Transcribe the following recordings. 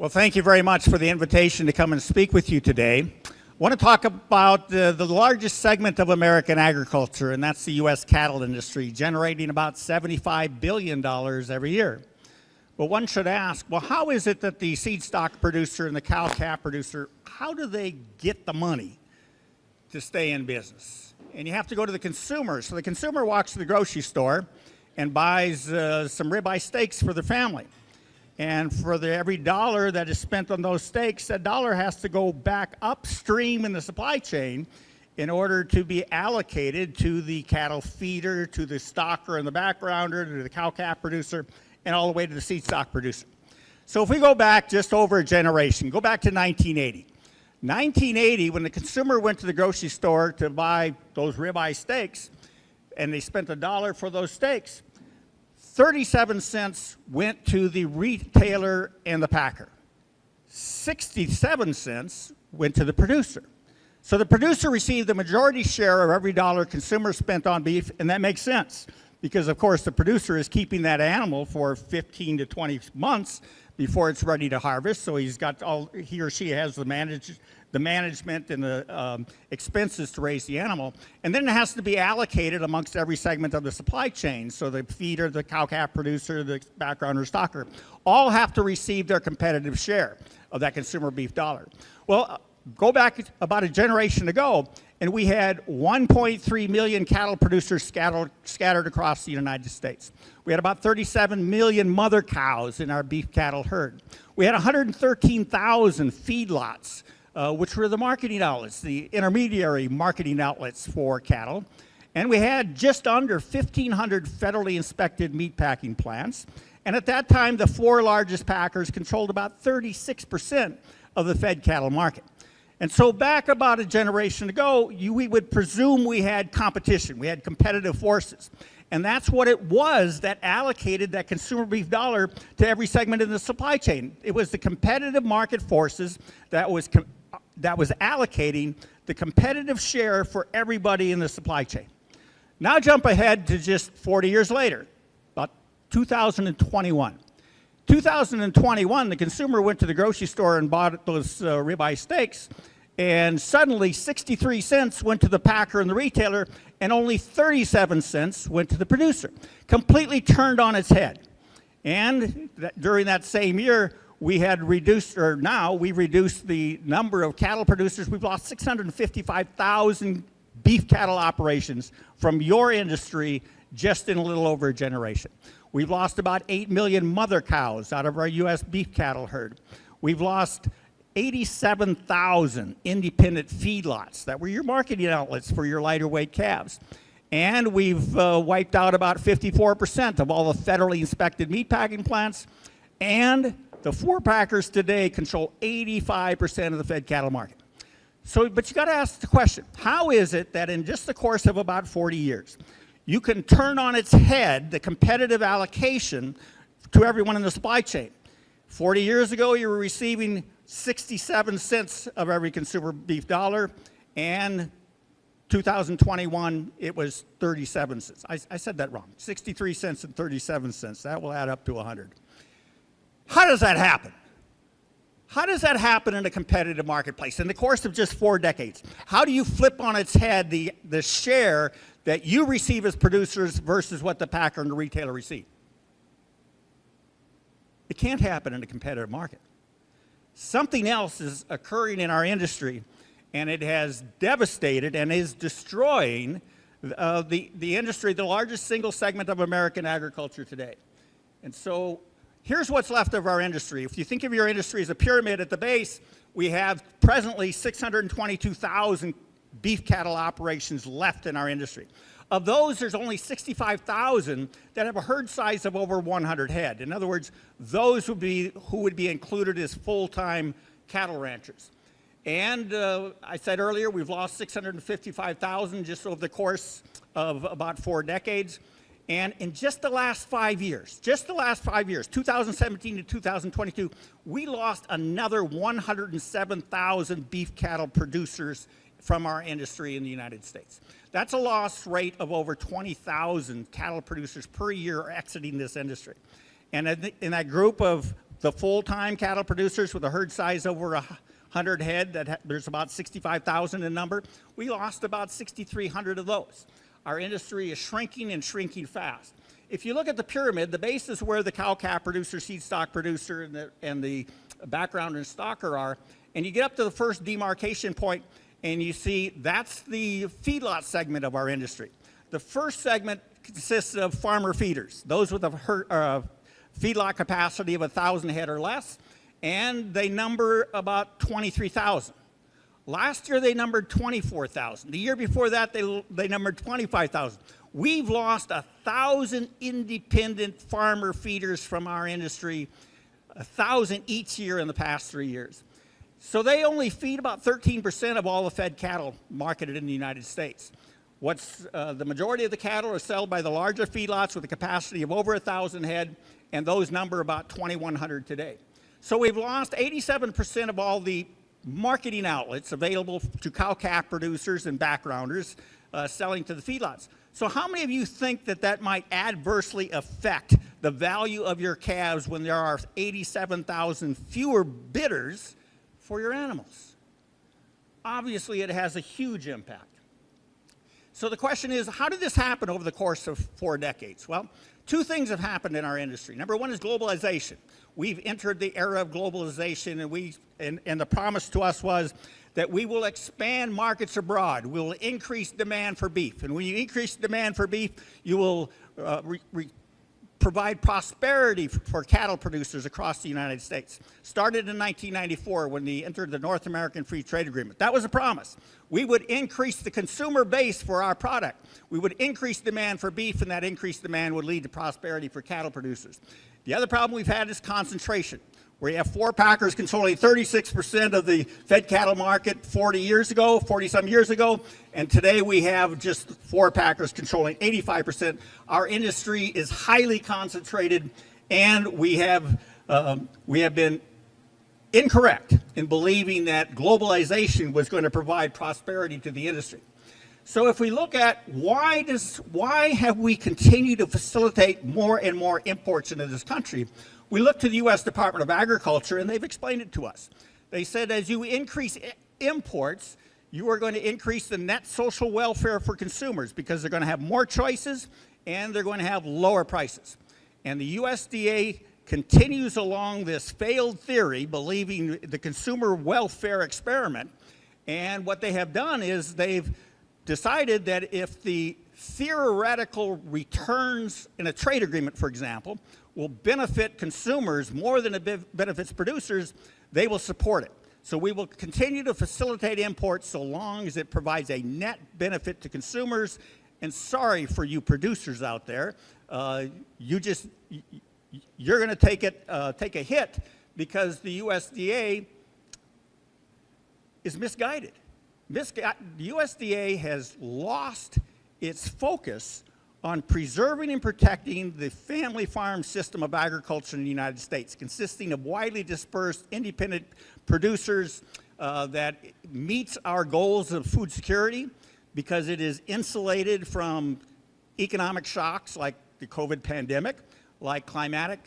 Well, thank you very much for the invitation to come and speak with you today. I want to talk about the largest segment of American agriculture, and that's the U.S. cattle industry, generating about $75 billion every year. But one should ask, well, how is it that the seed stock producer and the cow-calf producer, how do they get the money to stay in business? And you have to go to the consumer. So the consumer walks to the grocery store and buys some ribeye steaks for their family. And for every dollar that is spent on those steaks, that dollar has to go back upstream in the supply chain in order to be allocated to the cattle feeder, to the stocker in the backgrounder, to the cow-calf producer, and all the way to the seed stock producer. So if we go back just over a generation, go back to 1980. 1980, when the consumer went to the grocery store to buy those ribeye steaks, and they spent $1 for those steaks, 37 cents went to the retailer and the packer. 67 cents went to the producer. So the producer received the majority share of every dollar consumers spent on beef, and that makes sense because, of course, the producer is keeping that animal for 15 to 20 months before it's ready to harvest. So he or she has the management and the expenses to raise the animal. And then it has to be allocated amongst every segment of the supply chain. So the feeder, the cow-calf producer, the backgrounder, stocker, all have to receive their competitive share of that consumer beef dollar. Well, go back about a generation ago, and we had 1.3 million cattle producers scattered across the United States. We had about 37 million mother cows in our beef cattle herd. We had 113,000 feedlots, which were the marketing outlets, the intermediary marketing outlets for cattle. And we had just under 1,500 federally inspected meatpacking plants. And at that time, the four largest packers controlled about 36% of the fed cattle market. And so back about a generation ago, we would presume we had competition. We had competitive forces. And that's what it was that allocated that consumer beef dollar to every segment in the supply chain. It was the competitive market forces that was allocating the competitive share for everybody in the supply chain. Now jump ahead to just 40 years later, about 2021. 2021, the consumer went to the grocery store and bought those ribeye steaks, and suddenly 63 cents went to the packer and the retailer, and only 37 cents went to the producer. Completely turned on its head. And during that same year, we reduced the number of cattle producers. We've lost 655,000 beef cattle operations from your industry just in a little over a generation. We've lost about 8 million mother cows out of our U.S. beef cattle herd. We've lost 87,000 independent feedlots that were your marketing outlets for your lighter weight calves. And we've wiped out about 54% of all the federally inspected meatpacking plants. And the four packers today control 85% of the fed cattle market. So, but you got to ask the question, how is it that in just the course of about 40 years, you can turn on its head the competitive allocation to everyone in the supply chain? 40 years ago, you were receiving 67 cents of every consumer beef dollar, and 2021, it was 37 cents. I said that wrong, 63 cents and 37 cents. That will add up to 100. How does that happen? How does that happen in a competitive marketplace in the course of just 4 decades? How do you flip on its head the share that you receive as producers versus what the packer and the retailer receive? It can't happen in a competitive market. Something else is occurring in our industry, and it has devastated and is destroying the industry, the largest single segment of American agriculture today. And so here's what's left of our industry. If you think of your industry as a pyramid, at the base, we have presently 622,000 beef cattle operations left in our industry. Of those, there's only 65,000 that have a herd size of over 100 head. In other words, those who would be included as full-time cattle ranchers. And I said earlier, we've lost 655,000 just over the course of about 4 decades. And in just the last 5 years, 2017 to 2022, we lost another 107,000 beef cattle producers from our industry in the United States. That's a loss rate of over 20,000 cattle producers per year exiting this industry. And in that group of the full-time cattle producers with a herd size over 100 head, there's about 65,000 in number. We lost about 6,300 of those. Our industry is shrinking and shrinking fast. If you look at the pyramid, the base is where the cow-calf producer, seed stock producer, and the background and stocker are, and you get up to the first demarcation point, and you see that's the feedlot segment of our industry. The first segment consists of farmer feeders, those with a feedlot capacity of 1,000 head or less, and they number about 23,000. Last year they numbered 24,000. The year before that they numbered 25,000. We've lost 1,000 independent farmer feeders from our industry, 1,000 each year in the past 3 years. So they only feed about 13% of all the fed cattle marketed in the United States. The majority of the cattle are sold by the larger feedlots with a capacity of over 1,000 head, and those number about 2,100 today. So we've lost 87% of all the marketing outlets available to cow-calf producers and backgrounders selling to the feedlots. So how many of you think that that might adversely affect the value of your calves when there are 87,000 fewer bidders for your animals? Obviously, it has a huge impact. So the question is, how did this happen over the course of 4 decades? Well, 2 things have happened in our industry. Number one is globalization. We've entered the era of globalization, and the promise to us was that we will expand markets abroad. We will increase demand for beef. And when you increase demand for beef, you will provide prosperity for cattle producers across the United States. Started in 1994 when they entered the North American Free Trade Agreement. That was a promise. We would increase the consumer base for our product. We would increase demand for beef, and that increased demand would lead to prosperity for cattle producers. The other problem we've had is concentration, where you have 4 packers controlling 36% of the fed cattle market 40-some years ago, and today we have just 4 packers controlling 85%. Our industry is highly concentrated, and we have been incorrect in believing that globalization was going to provide prosperity to the industry. So if we look at why have we continued to facilitate more and more imports into this country, we look to the U.S. Department of Agriculture, and they've explained it to us. They said as you increase imports, you are going to increase the net social welfare for consumers because they're going to have more choices and they're going to have lower prices. And the USDA continues along this failed theory, believing the consumer welfare experiment. And what they have done is they've decided that if the theoretical returns in a trade agreement, for example, will benefit consumers more than it benefits producers, they will support it. So we will continue to facilitate imports so long as it provides a net benefit to consumers. And sorry for you producers out there, you're going to take a hit because the USDA is misguided. The USDA has lost its focus on preserving and protecting the family farm system of agriculture in the United States, consisting of widely dispersed independent producers that meets our goals of food security because it is insulated from economic shocks like the COVID pandemic, like climatic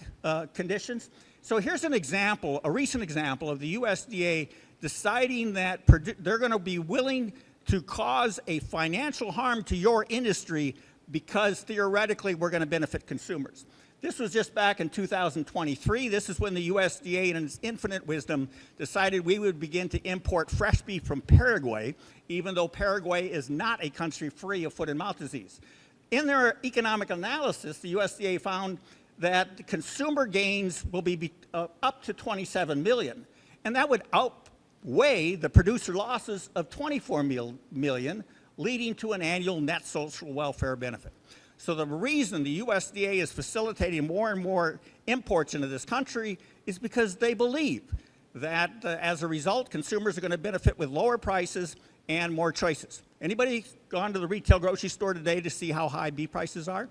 conditions. So here's an example, a recent example of the USDA deciding that they're going to be willing to cause a financial harm to your industry because theoretically we're going to benefit consumers. This was just back in 2023. This is when the USDA, in its infinite wisdom, decided we would begin to import fresh beef from Paraguay, even though Paraguay is not a country free of foot and mouth disease. In their economic analysis, the USDA found that the consumer gains will be up to 27 million, and that would outweigh the producer losses of 24 million, leading to an annual net social welfare benefit. So the reason the USDA is facilitating more and more imports into this country is because they believe that as a result, consumers are going to benefit with lower prices and more choices. Anybody gone to the retail grocery store today to see how high beef prices are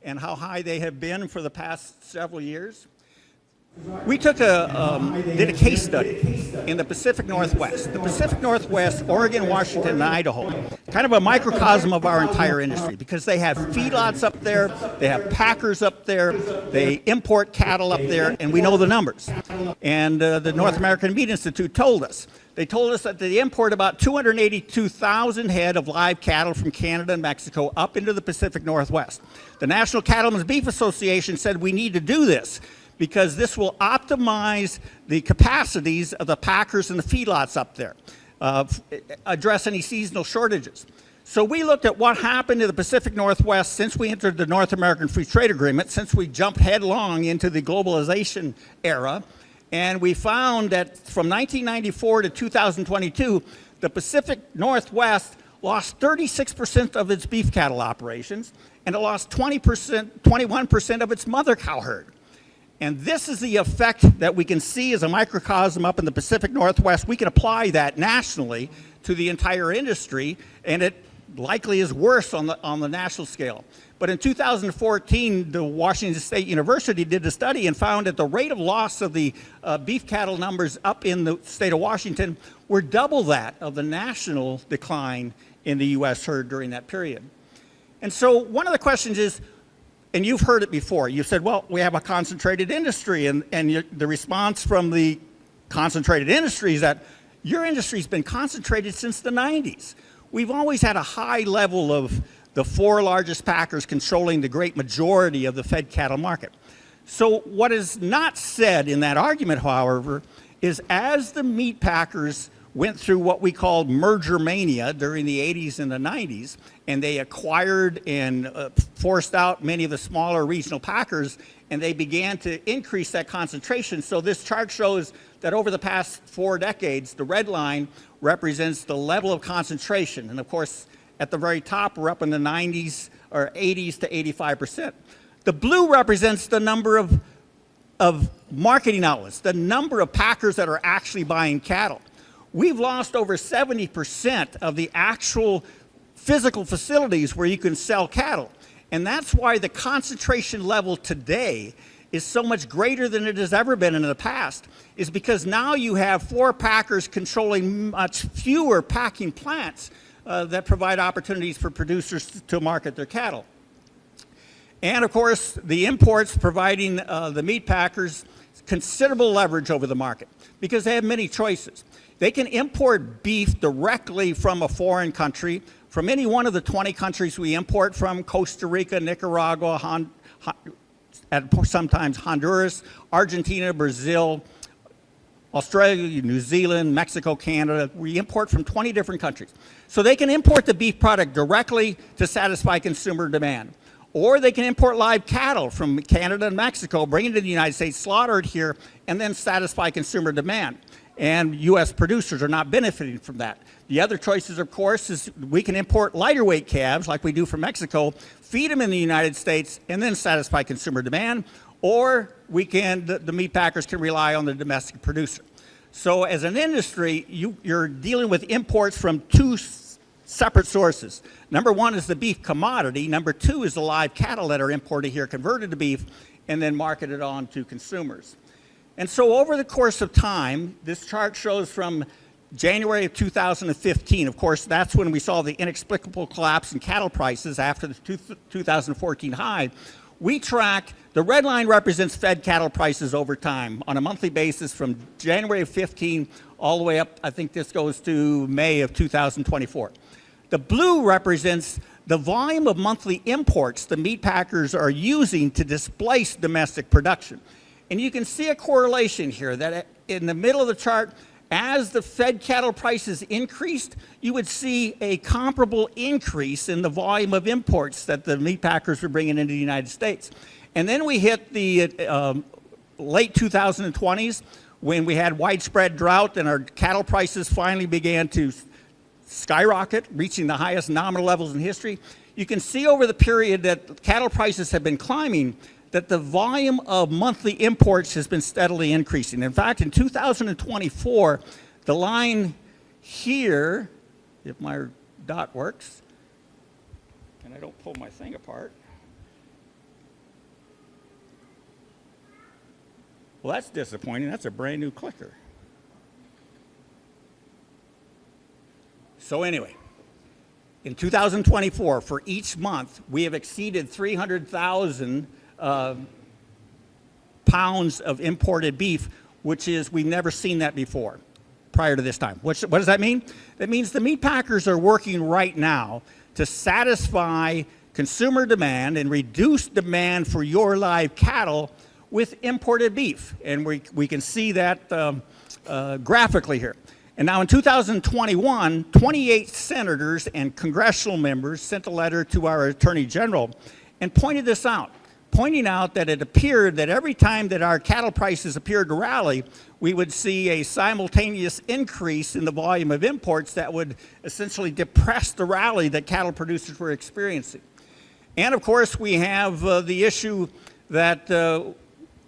and how high they have been for the past several years? We did a case study in the Pacific Northwest. The Pacific Northwest, Oregon, Washington, and Idaho, kind of a microcosm of our entire industry because they have feedlots up there, they have packers up there, they import cattle up there, and we know the numbers. And the North American Meat Institute told us. They told us that they import about 282,000 head of live cattle from Canada and Mexico up into the Pacific Northwest. The National Cattlemen's Beef Association said we need to do this because this will optimize the capacities of the packers and the feedlots up there, address any seasonal shortages. So we looked at what happened to the Pacific Northwest since we entered the North American Free Trade Agreement, since we jumped headlong into the globalization era, and we found that from 1994 to 2022, the Pacific Northwest lost 36% of its beef cattle operations, and it lost 21% of its mother cow herd. And this is the effect that we can see as a microcosm up in the Pacific Northwest. We can apply that nationally to the entire industry, and it likely is worse on the national scale. But in 2014, the Washington State University did a study and found that the rate of loss of the beef cattle numbers up in the state of Washington were double that of the national decline in the U.S. herd during that period. And so one of the questions is, and you've heard it before, you said, well, we have a concentrated industry, and the response from the concentrated industry is that your industry's been concentrated since the 90s. We've always had a high level of the 4 largest packers controlling the great majority of the fed cattle market. So what is not said in that argument, however, is as the meat packers went through what we called merger mania during the 80s and the 90s, and they acquired and forced out many of the smaller regional packers, and they began to increase that concentration. So this chart shows that over the past 4 decades, the red line represents the level of concentration. And of course, at the very top, we're up in the 90s or 80s to 85%. The blue represents the number of marketing outlets, the number of packers that are actually buying cattle. We've lost over 70% of the actual physical facilities where you can sell cattle. And that's why the concentration level today is so much greater than it has ever been in the past, is because now you have 4 packers controlling much fewer packing plants that provide opportunities for producers to market their cattle. And of course, the imports providing the meat packers considerable leverage over the market because they have many choices. They can import beef directly from a foreign country, from any one of the 20 countries we import from, Costa Rica, Nicaragua, sometimes Honduras, Argentina, Brazil, Australia, New Zealand, Mexico, Canada. We import from 20 different countries. So they can import the beef product directly to satisfy consumer demand. Or they can import live cattle from Canada and Mexico, bring it to the United States, slaughter it here, and then satisfy consumer demand. And U.S. producers are not benefiting from that. The other choices, of course, is we can import lighter weight calves like we do from Mexico, feed them in the United States, and then satisfy consumer demand. Or we can, the meat packers can rely on the domestic producer. So as an industry, you're dealing with imports from 2 separate sources. Number 1 is the beef commodity. Number 2 is the live cattle that are imported here, converted to beef, and then marketed on to consumers. And so over the course of time, this chart shows from January of 2015, of course, that's when we saw the inexplicable collapse in cattle prices after the 2014 high. We track, the red line represents fed cattle prices over time on a monthly basis from January of 15 all the way up, I think this goes to May of 2024. The blue represents the volume of monthly imports the meat packers are using to displace domestic production. And you can see a correlation here that in the middle of the chart, as the fed cattle prices increased, you would see a comparable increase in the volume of imports that the meat packers were bringing into the United States. And then we hit the late 2020s when we had widespread drought and our cattle prices finally began to skyrocket, reaching the highest nominal levels in history. You can see over the period that cattle prices have been climbing that the volume of monthly imports has been steadily increasing. In fact, in 2024, the line here, if my dot works, and I don't pull my thing apart, Well, that's disappointing. That's a brand new clicker. So anyway, in 2024, for each month, we have exceeded 300,000 pounds of imported beef, which is, we've never seen that before prior to this time. What does that mean? That means the meat packers are working right now to satisfy consumer demand and reduce demand for your live cattle with imported beef. And we can see that graphically here. And now in 2021, 28 senators and congressional members sent a letter to our Attorney General and pointed this out, pointing out that it appeared that every time that our cattle prices appeared to rally, we would see a simultaneous increase in the volume of imports that would essentially depress the rally that cattle producers were experiencing. And of course, we have the issue that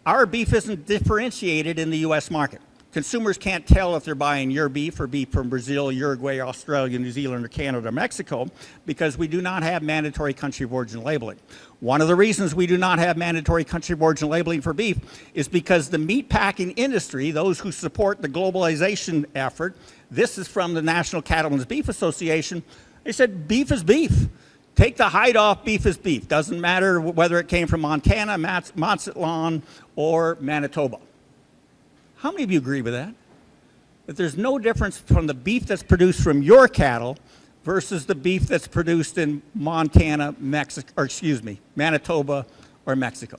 our beef isn't differentiated in the U.S. market. Consumers can't tell if they're buying your beef or beef from Brazil, Uruguay, Australia, New Zealand, or Canada, or Mexico, because we do not have mandatory country of origin labeling. One of the reasons we do not have mandatory country of origin labeling for beef is because the meat packing industry, those who support the globalization effort, this is from the National Cattlemen's Beef Association, they said beef is beef. Take the hide off, beef is beef. Doesn't matter whether it came from Montana, Mazatlan, or Manitoba. How many of you agree with that? That there's no difference from the beef that's produced from your cattle versus the beef that's produced in Montana, Manitoba, or Mexico.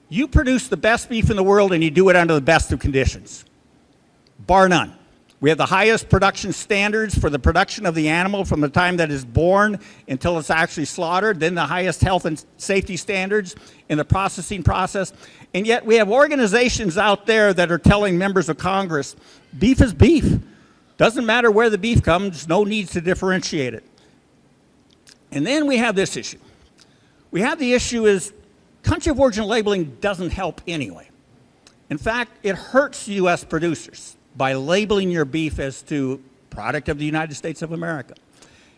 You produce the best beef in the world and you do it under the best of conditions, bar none. We have the highest production standards for the production of the animal from the time that is born until it's actually slaughtered, then the highest health and safety standards in the processing process. And yet we have organizations out there that are telling members of Congress, beef is beef. Doesn't matter where the beef comes, no need to differentiate it. And then we have this issue. We have the issue is country of origin labeling doesn't help anyway. In fact, it hurts U.S. producers by labeling your beef as to product of the United States of America.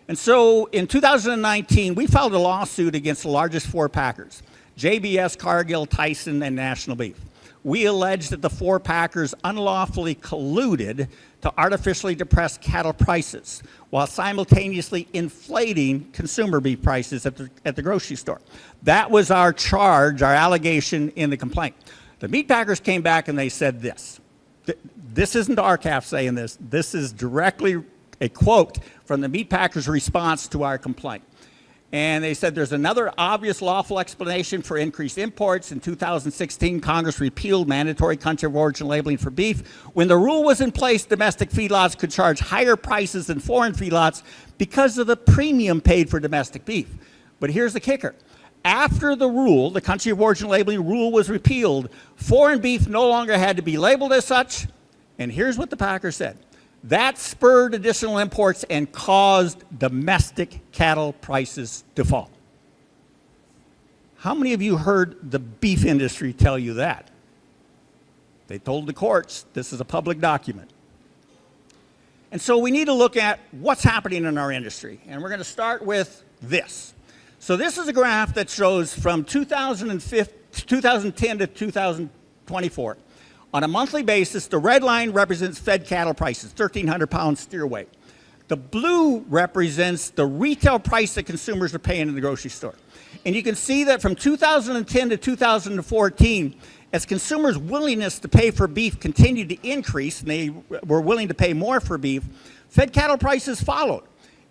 And so in 2019, we filed a lawsuit against the largest four packers, JBS, Cargill, Tyson, and National Beef. We allege that the four packers unlawfully colluded to artificially depress cattle prices while simultaneously inflating consumer beef prices at the grocery store. That was our charge, our allegation in the complaint. The meat packers came back and they said this. This isn't RCAF saying this. This is directly a quote from the meat packers' response to our complaint. And they said there's another obvious lawful explanation for increased imports. In 2016, Congress repealed mandatory country of origin labeling for beef. When the rule was in place, domestic feedlots could charge higher prices than foreign feedlots because of the premium paid for domestic beef. But here's the kicker. After the rule, the country of origin labeling rule was repealed, foreign beef no longer had to be labeled as such. And here's what the packers said. That spurred additional imports and caused domestic cattle prices to fall. How many of you heard the beef industry tell you that? They told the courts, this is a public document. And so we need to look at what's happening in our industry. And we're going to start with this. So this is a graph that shows from 2010 to 2024. On a monthly basis, the red line represents fed cattle prices, 1,300 pounds steer weight. The blue represents the retail price that consumers are paying in the grocery store. And you can see that from 2010 to 2014, as consumers' willingness to pay for beef continued to increase, and they were willing to pay more for beef, fed cattle prices followed.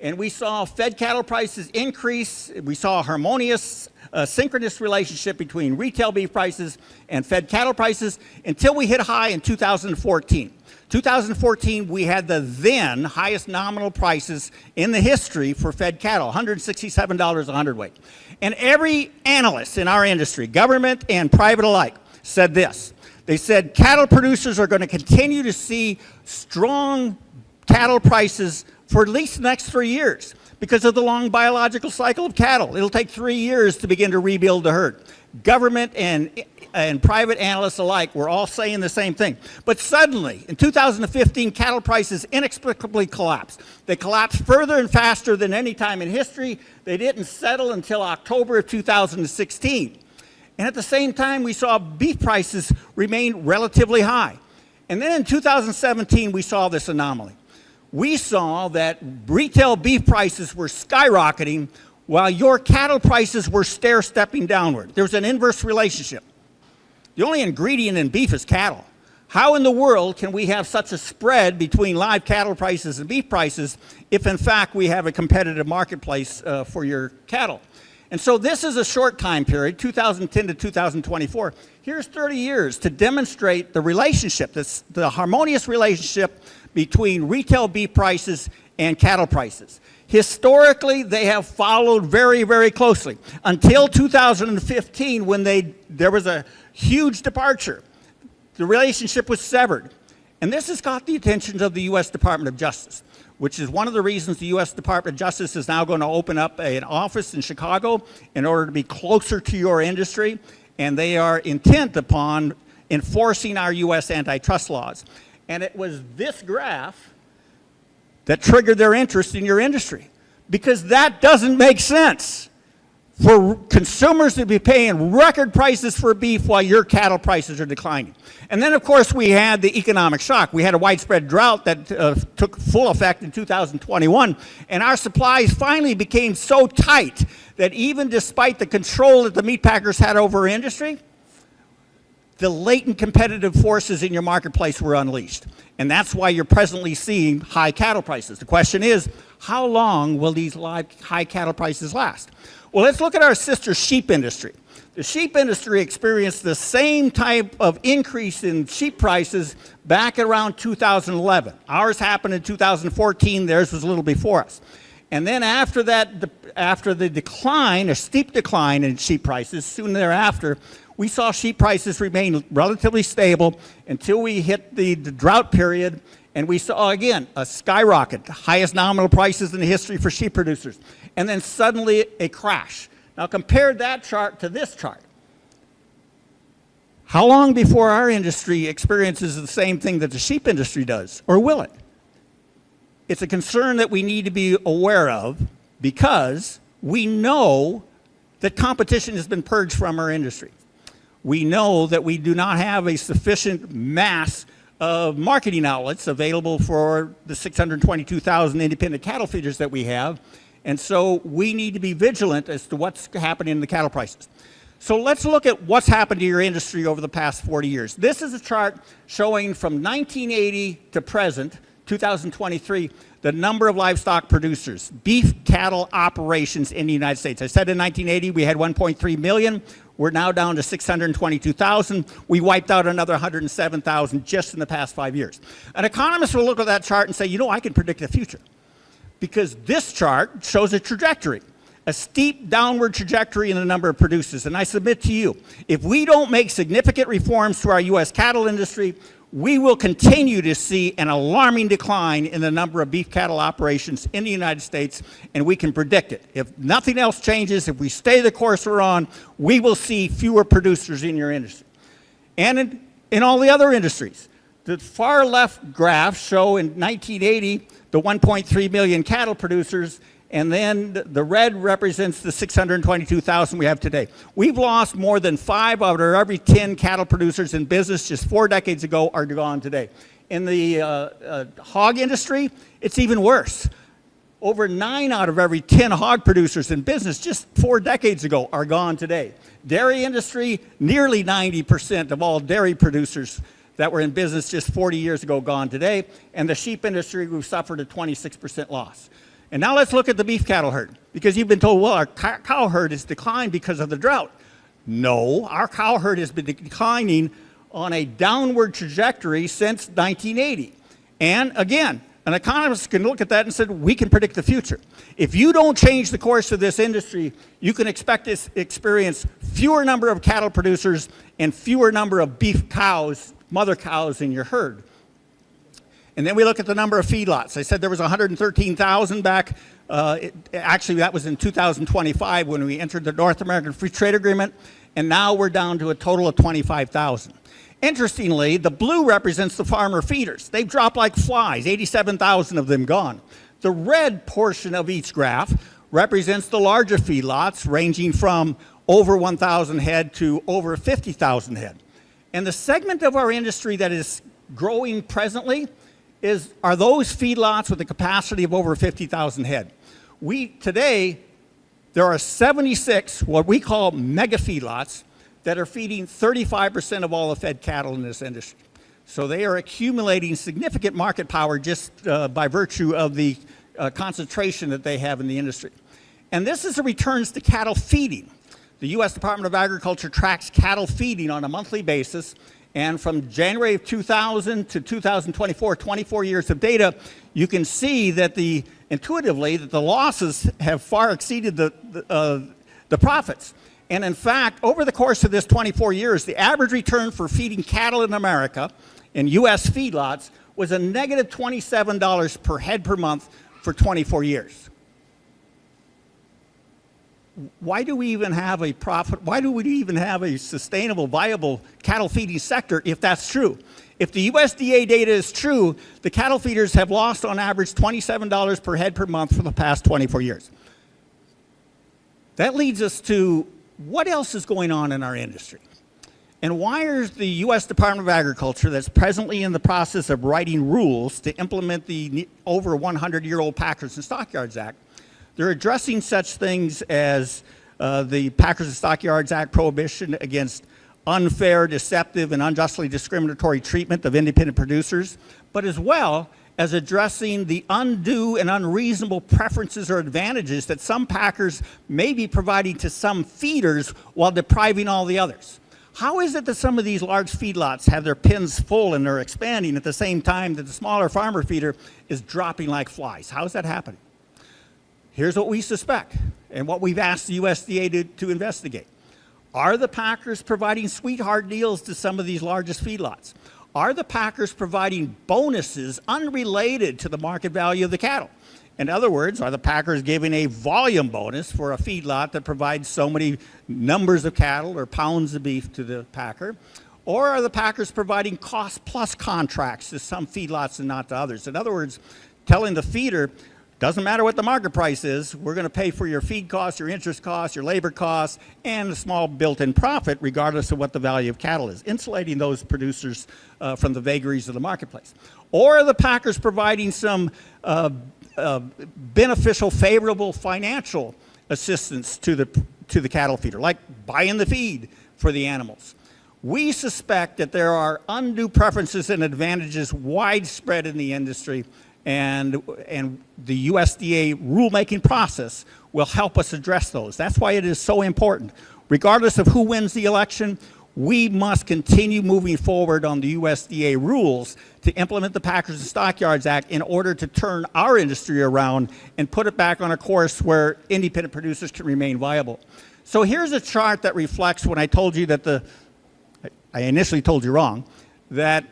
And we saw fed cattle prices increase. We saw a harmonious, synchronous relationship between retail beef prices and fed cattle prices until we hit a high in 2014. 2014, we had the then highest nominal prices in the history for fed cattle, $167 a hundredweight. And every analyst in our industry, government and private alike, said this. They said cattle producers are going to continue to see strong cattle prices for at least the next 3 years because of the long biological cycle of cattle. It'll take 3 years to begin to rebuild the herd. Government and private analysts alike were all saying the same thing. But suddenly, in 2015, cattle prices inexplicably collapsed. They collapsed further and faster than any time in history. They didn't settle until October of 2016. And at the same time, we saw beef prices remain relatively high. And then in 2017, we saw this anomaly. We saw that retail beef prices were skyrocketing while your cattle prices were stair-stepping downward. There was an inverse relationship. The only ingredient in beef is cattle. How in the world can we have such a spread between live cattle prices and beef prices if in fact we have a competitive marketplace for your cattle? And so this is a short time period, 2010 to 2024. Here's 30 years to demonstrate the relationship, the harmonious relationship between retail beef prices and cattle prices. Historically, they have followed very, very closely until 2015 when there was a huge departure. The relationship was severed. And this has caught the attention of the U.S. Department of Justice, which is one of the reasons the U.S. Department of Justice is now going to open up an office in Chicago in order to be closer to your industry, and they are intent upon enforcing our U.S. antitrust laws. And it was this graph that triggered their interest in your industry, because that doesn't make sense for consumers to be paying record prices for beef while your cattle prices are declining. And then, of course, we had the economic shock. We had a widespread drought that took full effect in 2021, and our supplies finally became so tight that even despite the control that the meat packers had over our industry, the latent competitive forces in your marketplace were unleashed. And that's why you're presently seeing high cattle prices. The question is, how long will these high cattle prices last? Well, let's look at our sister sheep industry. The sheep industry experienced the same type of increase in sheep prices back around 2011. Ours happened in 2014, theirs was a little before us. And then after that, after the decline, a steep decline in sheep prices, soon thereafter, we saw sheep prices remain relatively stable until we hit the drought period, and we saw, again, a skyrocket, the highest nominal prices in the history for sheep producers, and then suddenly a crash. Now compare that chart to this chart. How long before our industry experiences the same thing that the sheep industry does, or will it? It's a concern that we need to be aware of because we know that competition has been purged from our industry. We know that we do not have a sufficient mass of marketing outlets available for the 622,000 independent cattle feeders that we have, and so we need to be vigilant as to what's happening in the cattle prices. So let's look at what's happened to your industry over the past 40 years. This is a chart showing from 1980 to present, 2023, the number of livestock producers, beef cattle operations in the United States. I said in 1980 we had 1.3 million. We're now down to 622,000. We wiped out another 107,000 just in the past 5 years. An economist will look at that chart and say, you know, I can predict the future. Because this chart shows a trajectory, a steep downward trajectory in the number of producers. And I submit to you, if we don't make significant reforms to our U.S. cattle industry, we will continue to see an alarming decline in the number of beef cattle operations in the United States, and we can predict it. If nothing else changes, if we stay the course we're on, we will see fewer producers in your industry. And in all the other industries. The far left graphs show in 1980 the 1.3 million cattle producers, and then the red represents the 622,000 we have today. We've lost more than 5 out of every 10 cattle producers in business just 4 decades ago are gone today. In the hog industry, it's even worse. Over 9 out of every 10 hog producers in business just 4 decades ago are gone today. Dairy industry, nearly 90% of all dairy producers that were in business just 40 years ago gone today. And the sheep industry, we've suffered a 26% loss. And now let's look at the beef cattle herd, because you've been told, well, our cow herd has declined because of the drought. No, our cow herd has been declining on a downward trajectory since 1980. And again, an economist can look at that and say, we can predict the future. If you don't change the course of this industry, you can expect to experience fewer number of cattle producers and fewer number of beef cows, mother cows in your herd. And then we look at the number of feedlots. I said there was 113,000 back. Actually, that was in 2025 when we entered the North American Free Trade Agreement, and now we're down to a total of 25,000. Interestingly, the blue represents the farmer feeders. They've dropped like flies, 87,000 of them gone. The red portion of each graph represents the larger feedlots, ranging from over 1,000 head to over 50,000 head. And the segment of our industry that is growing presently are those feedlots with a capacity of over 50,000 head. Today, there are 76 what we call mega feedlots that are feeding 35% of all the fed cattle in this industry. So they are accumulating significant market power just by virtue of the concentration that they have in the industry. And this is the returns to cattle feeding. The U.S. Department of Agriculture tracks cattle feeding on a monthly basis, and from January of 2000 to 2024, 24 years of data, you can see that intuitively that the losses have far exceeded the profits. And in fact, over the course of this 24 years, the average return for feeding cattle in America in U.S. feedlots was a negative $27 per head per month for 24 years. Why do we even have a profit? Why do we even have a sustainable, viable cattle feeding sector if that's true? If the USDA data is true, the cattle feeders have lost on average $27 per head per month for the past 24 years. That leads us to what else is going on in our industry? And why is the U.S. Department of Agriculture, that's presently in the process of writing rules to implement the over 100-year-old Packers and Stockyards Act, they're addressing such things as the Packers and Stockyards Act prohibition against unfair, deceptive, and unjustly discriminatory treatment of independent producers, but as well as addressing the undue and unreasonable preferences or advantages that some packers may be providing to some feeders while depriving all the others. How is it that some of these large feedlots have their pens full and they're expanding at the same time that the smaller farmer feeder is dropping like flies? How is that happening? Here's what we suspect and what we've asked the USDA to investigate. Are the packers providing sweetheart deals to some of these largest feedlots? Are the packers providing bonuses unrelated to the market value of the cattle? In other words, are the packers giving a volume bonus for a feedlot that provides so many numbers of cattle or pounds of beef to the packer? Or are the packers providing cost-plus contracts to some feedlots and not to others? In other words, telling the feeder, doesn't matter what the market price is, we're going to pay for your feed costs, your interest costs, your labor costs, and a small built-in profit, regardless of what the value of cattle is, insulating those producers from the vagaries of the marketplace. Or are the packers providing some beneficial, favorable financial assistance to the cattle feeder, like buying the feed for the animals? We suspect that there are undue preferences and advantages widespread in the industry, and the USDA rulemaking process will help us address those. That's why it is so important. Regardless of who wins the election, we must continue moving forward on the USDA rules to implement the Packers and Stockyards Act in order to turn our industry around and put it back on a course where independent producers can remain viable. So here's a chart that reflects when I told you that I initially told you wrong, that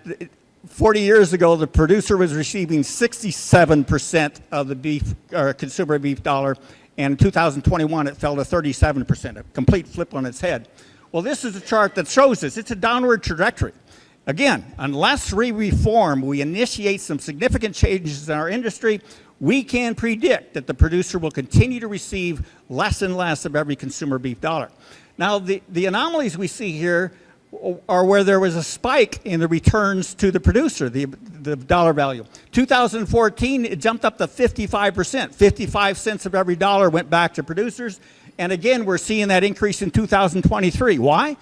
40 years ago, the producer was receiving 67% of the beef or consumer beef dollar, and in 2021 it fell to 37%, a complete flip on its head. Well, this is a chart that shows this. It's a downward trajectory. Again, unless we reform, we initiate some significant changes in our industry, we can predict that the producer will continue to receive less and less of every consumer beef dollar. Now, the anomalies we see here are where there was a spike in the returns to the producer, the dollar value. 2014, it jumped up to 55%. 55 cents of every dollar went back to producers. And again, we're seeing that increase in 2023. Why?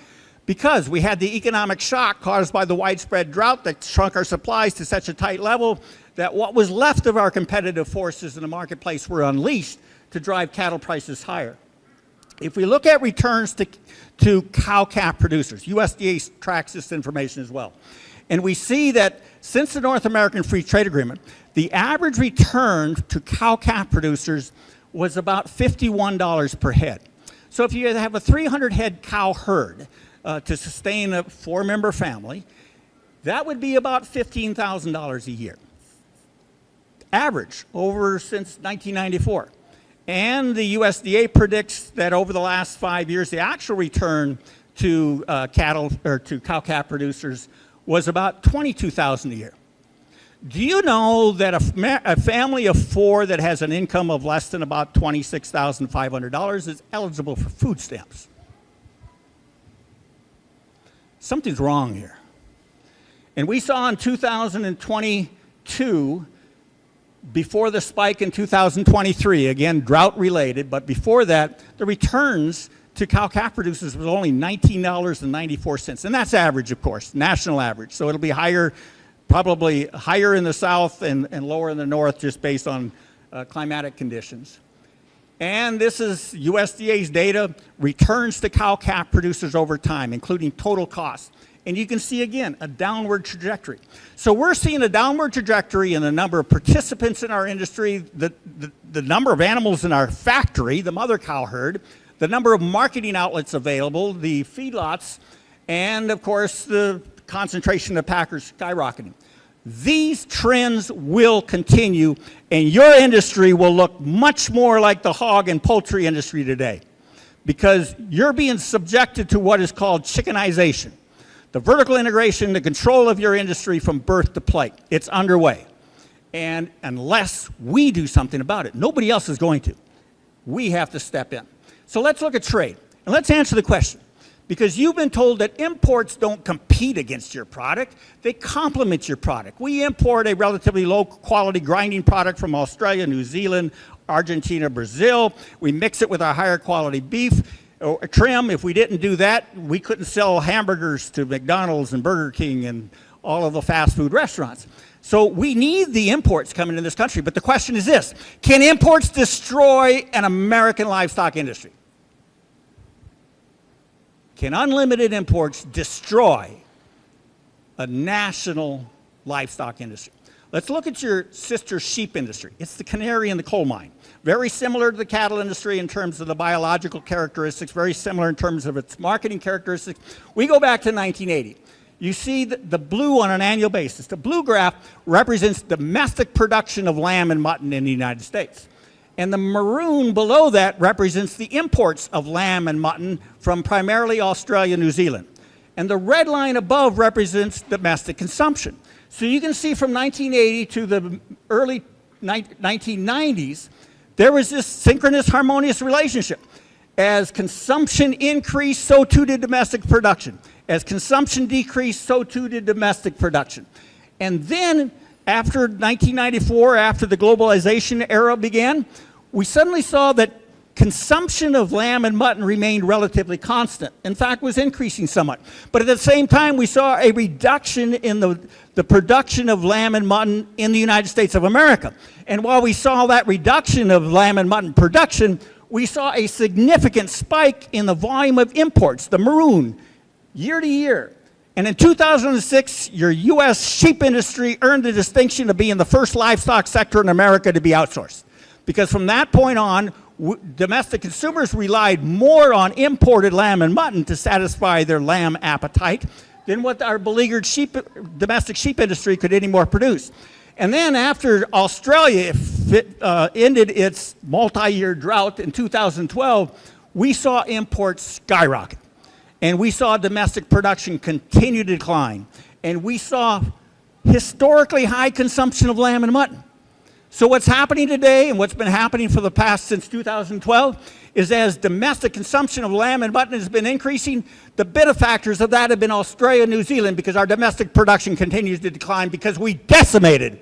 Because we had the economic shock caused by the widespread drought that shrunk our supplies to such a tight level that what was left of our competitive forces in the marketplace were unleashed to drive cattle prices higher. If we look at returns to cow-calf producers, USDA tracks this information as well. And we see that since the North American Free Trade Agreement, the average return to cow-calf producers was about $51 per head. So if you have a 300 head cow herd to sustain a 4-member family, that would be about $15,000 a year. Average over since 1994. And the USDA predicts that over the last 5 years, the actual return to cattle or to cow-calf producers was about $22,000 a year. Do you know that a family of 4 that has an income of less than about $26,500 is eligible for food stamps? something's wrong here. And we saw in 2022, before the spike in 2023, again, drought related, but before that, the returns to cow-calf producers was only $19.94. And that's average, of course, national average. So it'll be higher, probably higher in the south and lower in the north just based on climatic conditions. And this is USDA's data, returns to cow-calf producers over time, including total cost. And you can see, again, a downward trajectory. So we're seeing a downward trajectory in the number of participants in our industry, the number of animals in our factory, the mother cow herd, the number of marketing outlets available, the feedlots, and, of course, the concentration of packers skyrocketing. These trends will continue, and your industry will look much more like the hog and poultry industry today, because you're being subjected to what is called chickenization, the vertical integration, the control of your industry from birth to plate. It's underway. And unless we do something about it, nobody else is going to. We have to step in. So let's look at trade, and let's answer the question. Because you've been told that imports don't compete against your product, they complement your product. We import a relatively low quality grinding product from Australia, New Zealand, Argentina, Brazil. We mix it with our higher quality beef or trim. If we didn't do that, we couldn't sell hamburgers to McDonald's and Burger King and all of the fast food restaurants. So we need the imports coming into this country, but the question is this: can imports destroy an American livestock industry? Can unlimited imports destroy a national livestock industry? Let's look at your sister sheep industry. It's the canary in the coal mine. Very similar to the cattle industry in terms of the biological characteristics, very similar in terms of its marketing characteristics. We go back to 1980. You see the blue on an annual basis. The blue graph represents domestic production of lamb and mutton in the United States. And the maroon below that represents the imports of lamb and mutton from primarily Australia, New Zealand. And the red line above represents domestic consumption. So you can see from 1980 to the early 1990s, there was this synchronous, harmonious relationship. As consumption increased, so too did domestic production. As consumption decreased, so too did domestic production. And then, after 1994, after the globalization era began, we suddenly saw that consumption of lamb and mutton remained relatively constant. In fact, was increasing somewhat. But at the same time, we saw a reduction in the production of lamb and mutton in the United States of America. And while we saw that reduction of lamb and mutton production, we saw a significant spike in the volume of imports, the maroon, year to year. And in 2006, your U.S. sheep industry earned the distinction of being the first livestock sector in America to be outsourced. Because from that point on, domestic consumers relied more on imported lamb and mutton to satisfy their lamb appetite than what our beleaguered domestic sheep industry could anymore produce. And then after Australia ended its multi-year drought in 2012, we saw imports skyrocket. And we saw domestic production continue to decline. And we saw historically high consumption of lamb and mutton. So what's happening today, and what's been happening for the past since 2012, is as domestic consumption of lamb and mutton has been increasing, the benefactors of that have been Australia and New Zealand, because our domestic production continues to decline because we decimated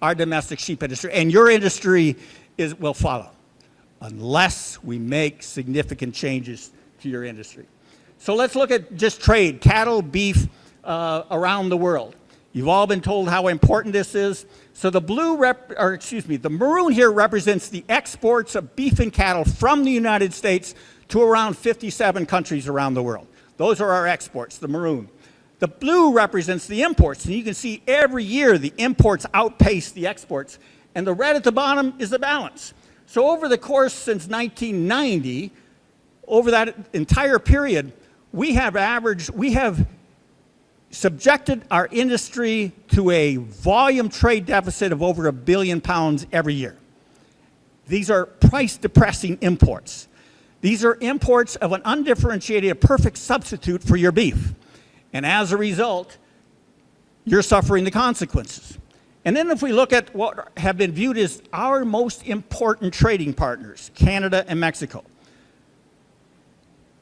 our domestic sheep industry. And your industry will follow unless we make significant changes to your industry. So let's look at just trade, cattle, beef around the world. You've all been told how important this is. So the the maroon here represents the exports of beef and cattle from the United States to around 57 countries around the world. Those are our exports, the maroon. The blue represents the imports, and you can see every year the imports outpace the exports, and the red at the bottom is the balance. So over the course since 1990, over that entire period, we have subjected our industry to a volume trade deficit of over £1 billion every year. These are price-depressing imports. These are imports of an undifferentiated, a perfect substitute for your beef. And as a result, you're suffering the consequences. And then if we look at what have been viewed as our most important trading partners, Canada and Mexico,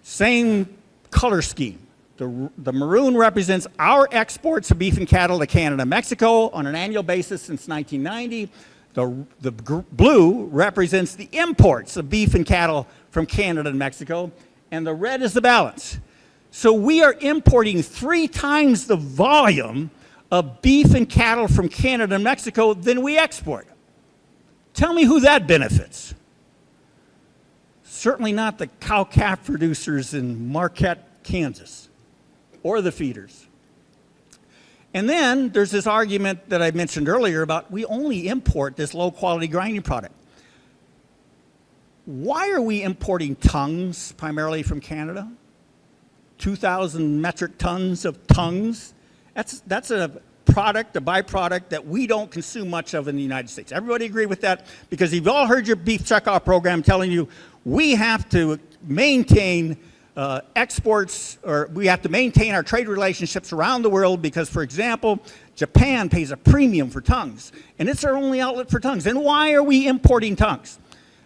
same color scheme. The maroon represents our exports of beef and cattle to Canada and Mexico on an annual basis since 1990. The blue represents the imports of beef and cattle from Canada and Mexico, and the red is the balance. So we are importing 3 times the volume of beef and cattle from Canada and Mexico than we export. Tell me who that benefits. Certainly not the cow-calf producers in Marquette, Kansas, or the feeders. And then there's this argument that I mentioned earlier about we only import this low-quality grinding product. Why are we importing tongues primarily from Canada? 2,000 metric tons of tongues. That's a product, a byproduct that we don't consume much of in the United States. Everybody agree with that? Because you've all heard your beef checkoff program telling you we have to maintain exports, or we have to maintain our trade relationships around the world because, for example, Japan pays a premium for tongues, and it's our only outlet for tongues. And why are we importing tongues?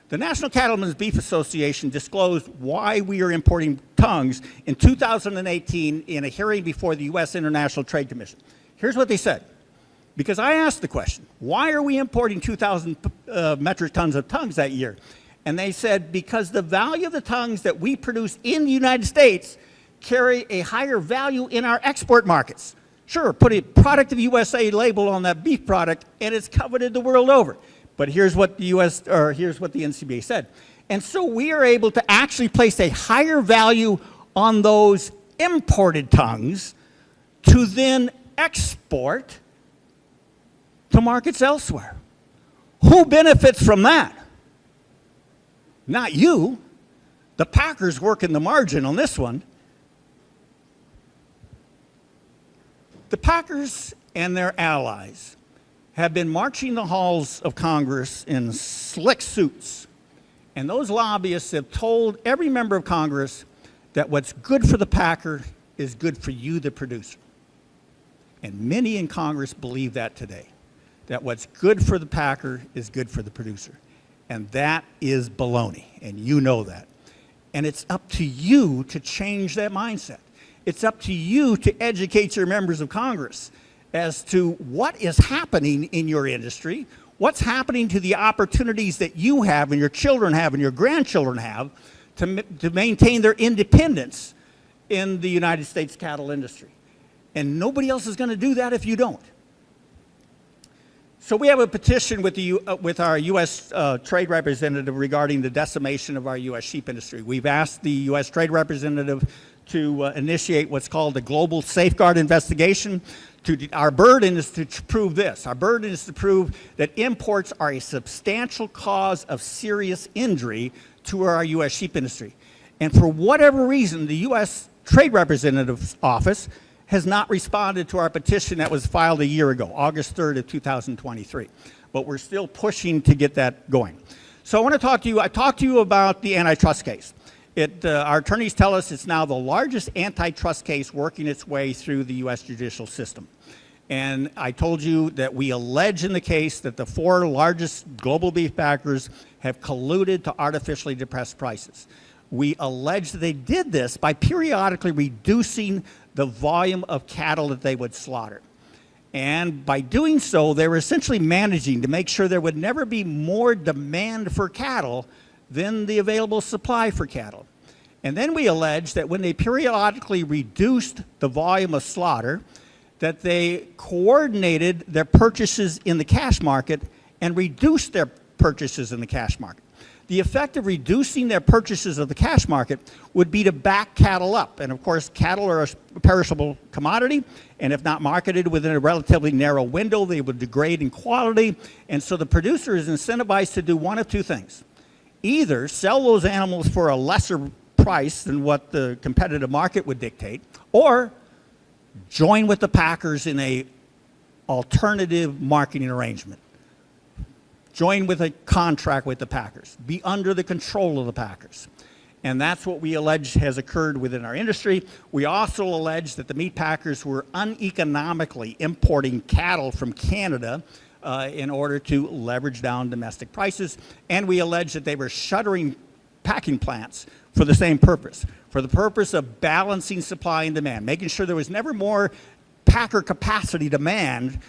The National Cattlemen's Beef Association disclosed why we are importing tongues in 2018 in a hearing before the U.S. International Trade Commission. Here's what they said. Because I asked the question, why are we importing 2,000 metric tons of tongues that year? And they said, because the value of the tongues that we produce in the United States carry a higher value in our export markets. Sure, put a product of USA label on that beef product, and it's coveted the world over. But here's what the here's what the NCBA said. And so we are able to actually place a higher value on those imported tongues to then export to markets elsewhere. Who benefits from that? Not you. The packers work in the margin on this one. The packers and their allies have been marching the halls of Congress in slick suits. And those lobbyists have told every member of Congress that what's good for the packer is good for you, the producer. And many in Congress believe that today, that what's good for the packer is good for the producer. And that is baloney, and you know that. And it's up to you to change that mindset. It's up to you to educate your members of Congress as to what is happening in your industry, what's happening to the opportunities that you have and your children have and your grandchildren have to maintain their independence in the United States cattle industry. And nobody else is going to do that if you don't. So we have a petition with our U.S. Trade Representative regarding the decimation of our U.S. sheep industry. We've asked the U.S. Trade Representative to initiate what's called a global safeguard investigation. Our burden is to prove this. Our burden is to prove that imports are a substantial cause of serious injury to our U.S. sheep industry. And for whatever reason, the U.S. Trade Representative's office has not responded to our petition that was filed a year ago, August 3rd of 2023. But we're still pushing to get that going. So I want to talk to you, I talked to you about the antitrust case. Our attorneys tell us it's now the largest antitrust case working its way through the U.S. judicial system. And I told you that we allege in the case that the 4 largest global beef packers have colluded to artificially depress prices. We allege that they did this by periodically reducing the volume of cattle that they would slaughter. And by doing so, they were essentially managing to make sure there would never be more demand for cattle than the available supply for cattle. And then we allege that when they periodically reduced the volume of slaughter, that they coordinated their purchases in the cash market and reduced their purchases in the cash market. The effect of reducing their purchases of the cash market would be to back cattle up. And of course, cattle are a perishable commodity, and if not marketed within a relatively narrow window, they would degrade in quality. And so the producer is incentivized to do one of 2 things. Either sell those animals for a lesser price than what the competitive market would dictate, or join with the packers in a alternative marketing arrangement. Join with a contract with the packers. Be under the control of the packers. And that's what we allege has occurred within our industry. We also allege that the meat packers were uneconomically importing cattle from Canada in order to leverage down domestic prices. And we allege that they were shuttering packing plants for the same purpose, for the purpose of balancing supply and demand, making sure there was never more packer capacity demand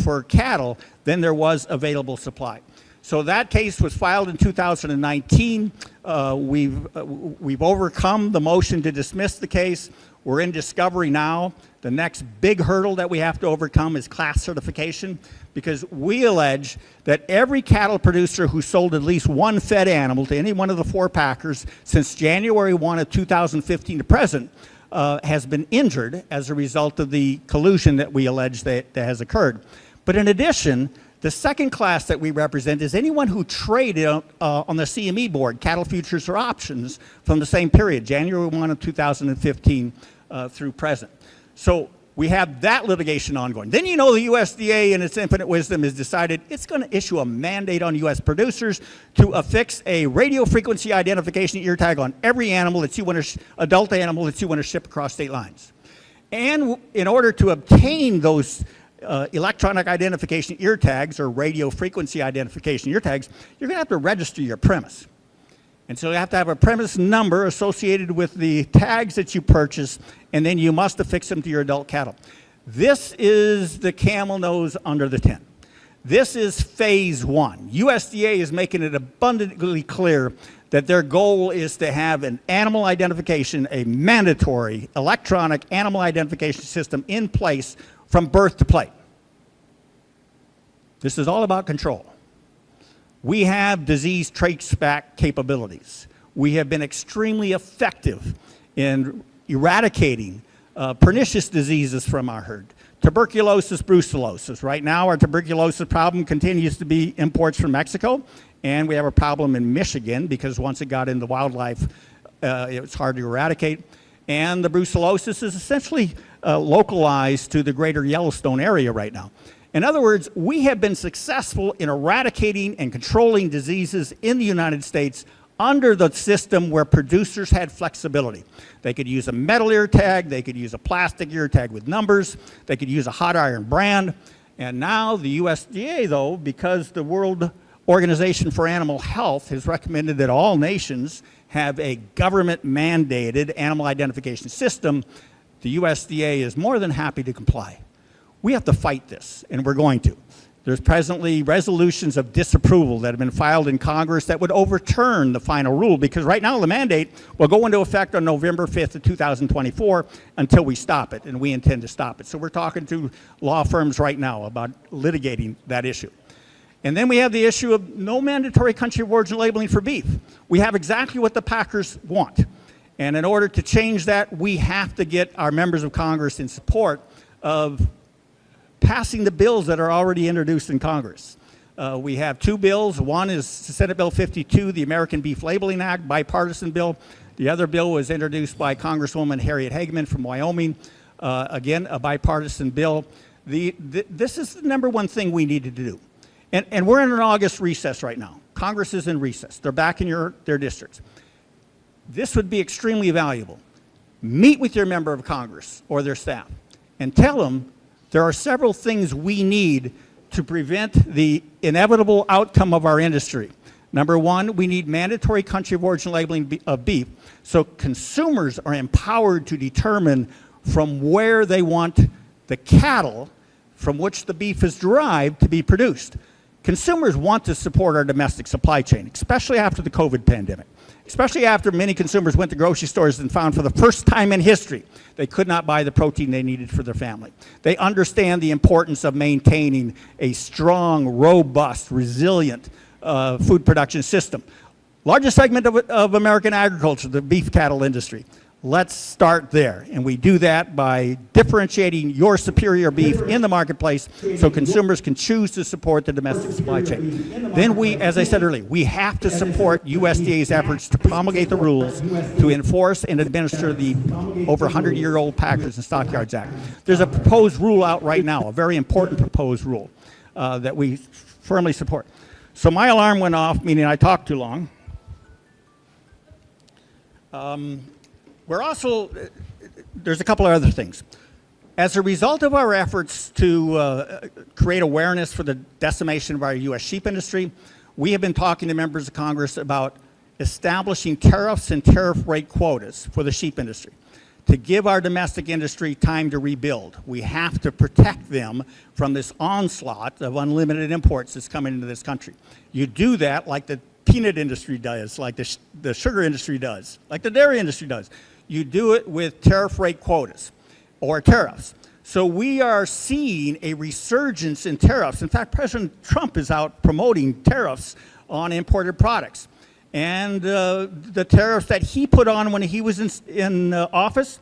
for cattle than there was available supply. So that case was filed in 2019. We've overcome the motion to dismiss the case. We're in discovery now. The next big hurdle that we have to overcome is class certification, because we allege that every cattle producer who sold at least one fed animal to any one of the 4 packers since January 1 of 2015 to present has been injured as a result of the collusion that we allege that has occurred. But in addition, the second class that we represent is anyone who traded on the CME board, cattle futures or options, from the same period, January 1 of 2015 through present. So we have that litigation ongoing. Then you know the USDA in its infinite wisdom has decided it's going to issue a mandate on US producers to affix a radio frequency identification ear tag on every animal that you want to, adult animal that you want to ship across state lines. And in order to obtain those electronic identification ear tags or radio frequency identification ear tags, you're going to have to register your premise. And so you have to have a premise number associated with the tags that you purchase, and then you must affix them to your adult cattle. This is the camel nose under the tent. This is phase 1. USDA is making it abundantly clear that their goal is to have an animal identification, a mandatory electronic animal identification system in place from birth to plate. This is all about control. We have disease traceback capabilities. We have been extremely effective in eradicating pernicious diseases from our herd. Tuberculosis, brucellosis. Right now, our tuberculosis problem continues to be imports from Mexico, and we have a problem in Michigan because once it got into wildlife, it was hard to eradicate. And the brucellosis is essentially localized to the greater Yellowstone area right now. In other words, we have been successful in eradicating and controlling diseases in the United States under the system where producers had flexibility. They could use a metal ear tag, they could use a plastic ear tag with numbers, they could use a hot iron brand, and now the USDA, though, because the World Organization for Animal Health has recommended that all nations have a government-mandated animal identification system, the USDA is more than happy to comply. We have to fight this, and we're going to. There's presently resolutions of disapproval that have been filed in Congress that would overturn the final rule, because right now the mandate will go into effect on November 5th of 2024 until we stop it, and we intend to stop it. So we're talking to law firms right now about litigating that issue. And then we have the issue of no mandatory country of origin labeling for beef. We have exactly what the packers want. And in order to change that, we have to get our members of Congress in support of passing the bills that are already introduced in Congress. We have 2 bills. One is Senate Bill 52, the American Beef Labeling Act, bipartisan bill. The other bill was introduced by Congresswoman Harriet Hageman from Wyoming. Again, a bipartisan bill. This is the #1 thing we need to do. And we're in an August recess right now. Congress is in recess. They're back in their districts. This would be extremely valuable. Meet with your member of Congress or their staff and tell them there are several things we need to prevent the inevitable outcome of our industry. #1, we need mandatory country of origin labeling of beef so consumers are empowered to determine from where they want the cattle from which the beef is derived to be produced. Consumers want to support our domestic supply chain, especially after the COVID pandemic, especially after many consumers went to grocery stores and found for the first time in history they could not buy the protein they needed for their family. They understand the importance of maintaining a strong, robust, resilient food production system. Largest segment of American agriculture, the beef cattle industry. Let's start there, and we do that by differentiating your superior beef in the marketplace so consumers can choose to support the domestic supply chain. Then we, as I said earlier, we have to support USDA's efforts to promulgate the rules to enforce and administer the over 100-year-old Packers and Stockyards Act. There's a proposed rule out right now, a very important proposed rule that we firmly support. So my alarm went off, meaning I talked too long. We're also, there's a couple of other things. As a result of our efforts to create awareness for the decimation of our U.S. sheep industry, we have been talking to members of Congress about establishing tariffs and tariff rate quotas for the sheep industry to give our domestic industry time to rebuild. We have to protect them from this onslaught of unlimited imports that's coming into this country. You do that like the peanut industry does, like the sugar industry does, like the dairy industry does. You do it with tariff rate quotas or tariffs. So we are seeing a resurgence in tariffs. In fact, President Trump is out promoting tariffs on imported products. And the tariffs that he put on when he was in office,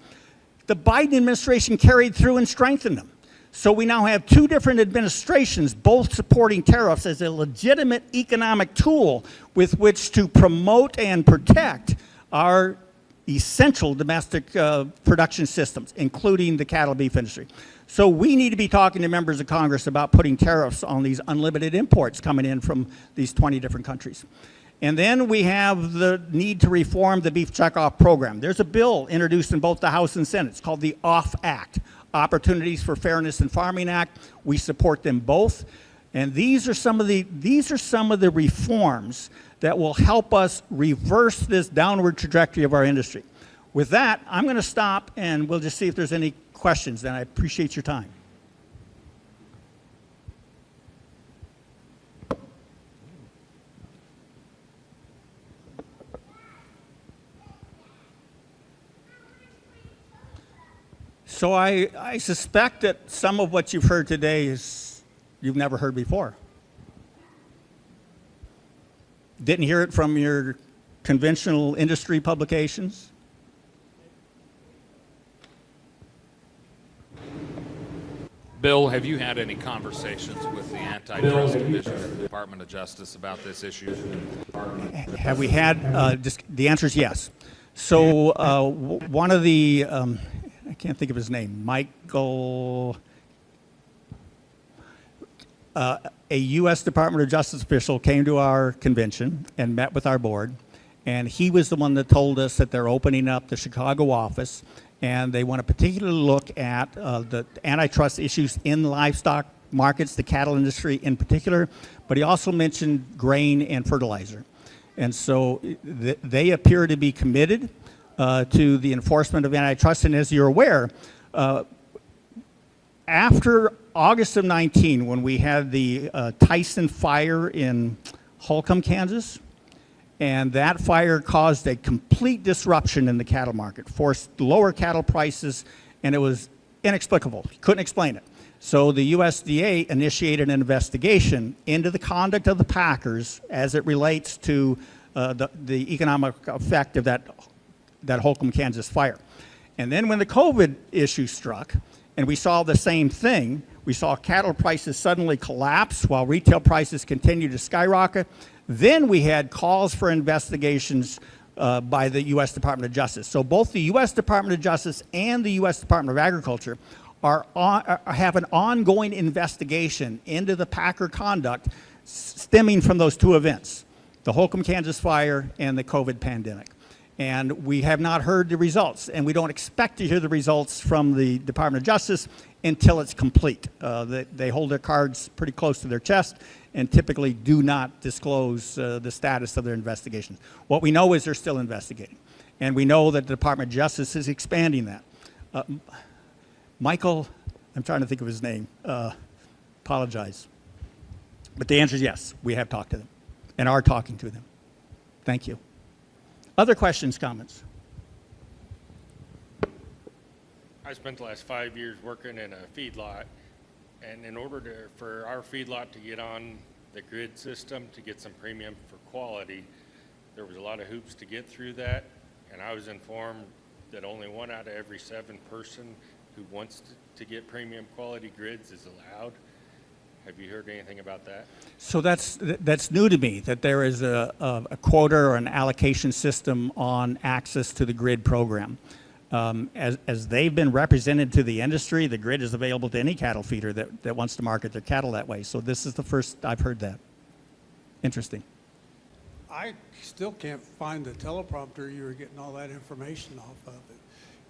the Biden administration carried through and strengthened them. So we now have two different administrations both supporting tariffs as a legitimate economic tool with which to promote and protect our essential domestic production systems, including the cattle beef industry. So we need to be talking to members of Congress about putting tariffs on these unlimited imports coming in from these 20 different countries. And then we have the need to reform the beef checkoff program. There's a bill introduced in both the House and Senate. It's called the OFF Act, Opportunities for Fairness in Farming Act. We support them both. And these are some of the reforms that will help us reverse this downward trajectory of our industry. With that, I'm going to stop and we'll just see if there's any questions. And I appreciate your time. So I suspect that some of what you've heard today is you've never heard before. Didn't hear it from your conventional industry publications? Bill, have you had any conversations with the Antitrust Division of the Department of Justice about this issue? Have we had, the answer is yes. So one of the, I can't think of his name, Michael, a U.S. Department of Justice official came to our convention and met with our board, and he was the one that told us that they're opening up the Chicago office, and they want to particularly look at the antitrust issues in livestock markets, the cattle industry in particular, but he also mentioned grain and fertilizer. And so they appear to be committed to the enforcement of antitrust. And as you're aware, after August of 19, when we had the Tyson fire in Holcomb, Kansas, and that fire caused a complete disruption in the cattle market, forced lower cattle prices, and it was inexplicable. You couldn't explain it. So the USDA initiated an investigation into the conduct of the packers as it relates to the economic effect of that Holcomb, Kansas fire. And then when the COVID issue struck, and we saw the same thing, we saw cattle prices suddenly collapse while retail prices continued to skyrocket. Then we had calls for investigations by the U.S. Department of Justice. So both the U.S. Department of Justice and the U.S. Department of Agriculture have an ongoing investigation into the packer conduct stemming from those two events, the Holcomb, Kansas fire and the COVID pandemic. And we have not heard the results, and we don't expect to hear the results from the Department of Justice until it's complete. They hold their cards pretty close to their chest and typically do not disclose the status of their investigation. What we know is they're still investigating, and we know that the Department of Justice is expanding that. Michael, I'm trying to think of his name, apologize. But the answer is yes, we have talked to them and are talking to them. Thank you. Other questions, comments? I spent the last 5 years working in a feedlot, and in order for our feedlot to get on the grid system to get some premium for quality, there was a lot of hoops to get through that, and I was informed that only 1 out of every 7 person who wants to get premium quality grids is allowed. Have you heard anything about that? So that's new to me, that there is a quota or an allocation system on access to the grid program. As they've been represented to the industry, the grid is available to any cattle feeder that wants to market their cattle that way. So this is the first I've heard that. Interesting. I still can't find the teleprompter you were getting all that information off of.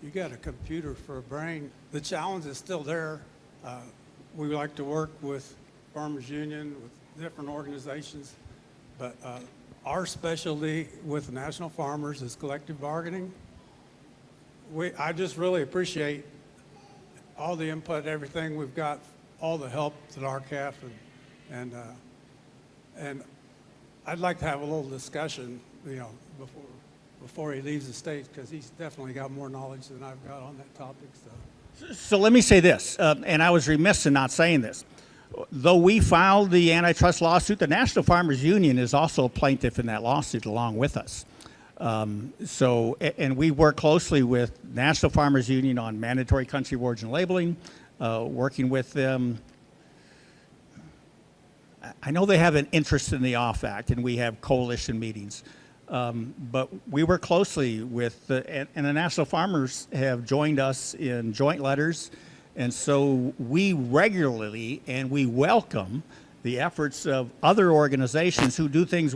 You got a computer for a brain. The challenge is still there. We like to work with Farmers Union, with different organizations, but Our specialty with the National Farmers is collective bargaining. I just really appreciate all the input, everything we've got, all the help that RCAF and I'd like to have a little discussion, before he leaves the state, because he's definitely got more knowledge than I've got on that topic. So let me say this, and I was remiss in not saying this. Though we filed the antitrust lawsuit, the National Farmers Union is also a plaintiff in that lawsuit along with us. And we work closely with National Farmers Union on mandatory country of origin labeling, working with them. I know they have an interest in the OFF Act, and we have coalition meetings. But we work closely with, and the National Farmers have joined us in joint letters. And so we regularly, and we welcome the efforts of other organizations who do things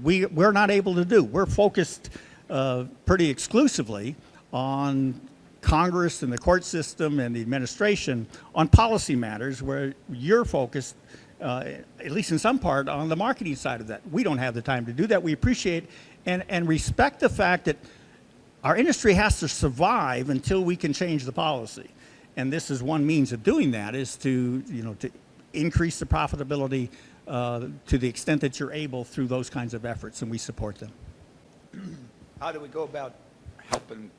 we're not able to do. We're focused pretty exclusively on Congress and the court system and the administration on policy matters, where you're focused, at least in some part, on the marketing side of that. We don't have the time to do that. We appreciate and respect the fact that our industry has to survive until we can change the policy. And this is one means of doing that, is to increase the profitability to the extent that you're able through those kinds of efforts, and we support them. How do we go about helping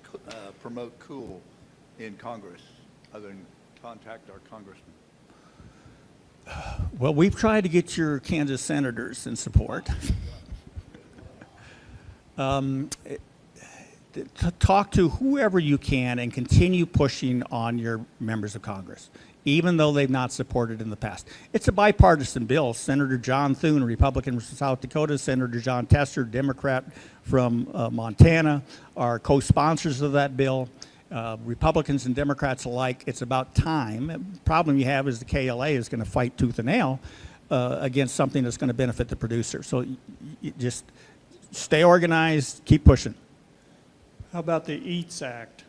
promote COOL in Congress, other than contact our congressman? Well, we've tried to get your Kansas senators in support. To talk to whoever you can and continue pushing on your members of Congress, even though they've not supported in the past. It's a bipartisan bill. Senator John Thune, a Republican from South Dakota, Senator John Tester, Democrat from Montana, are co-sponsors of that bill. Republicans and Democrats alike. It's about time. The problem you have is the KLA is going to fight tooth and nail against something that's going to benefit the producer. So you just stay organized, keep pushing. How about the EATS Act?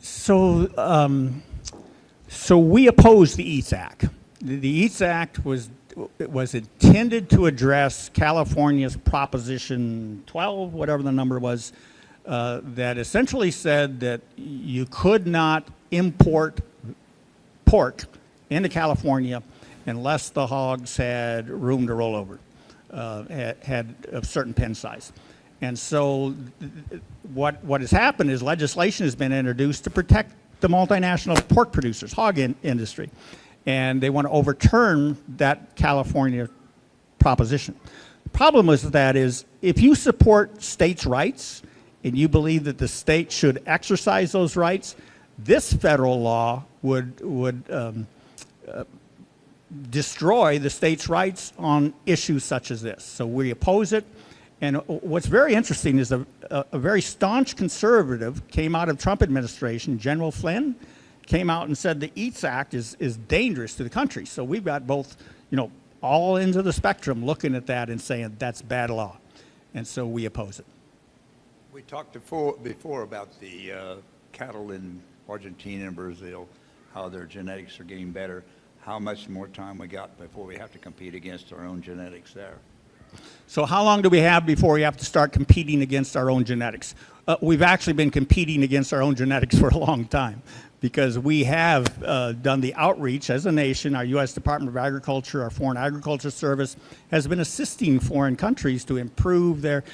So we oppose the EATS Act. The EATS Act was intended to address California's Proposition 12, whatever the number was, that essentially said that you could not import pork into California unless the hogs had room to roll over, had a certain pen size. And so what has happened is legislation has been introduced to protect the multinational pork producers, hog industry. And they want to overturn that California proposition. The problem with that is if you support states' rights and you believe that the state should exercise those rights, this federal law would destroy the state's rights on issues such as this. So we oppose it. And what's very interesting is a very staunch conservative came out of Trump administration, General Flynn, came out and said the EATS Act is dangerous to the country. So we've got both, all ends of the spectrum looking at that and saying that's bad law. And so we oppose it. We talked before about the cattle in Argentina and Brazil, how their genetics are getting better. How much more time we got before we have to compete against our own genetics there? So how long do we have before we have to start competing against our own genetics? We've actually been competing against our own genetics for a long time, because we have done the outreach as a nation. Our U.S. Department of Agriculture, our Foreign Agriculture Service, has been assisting foreign countries to improve their,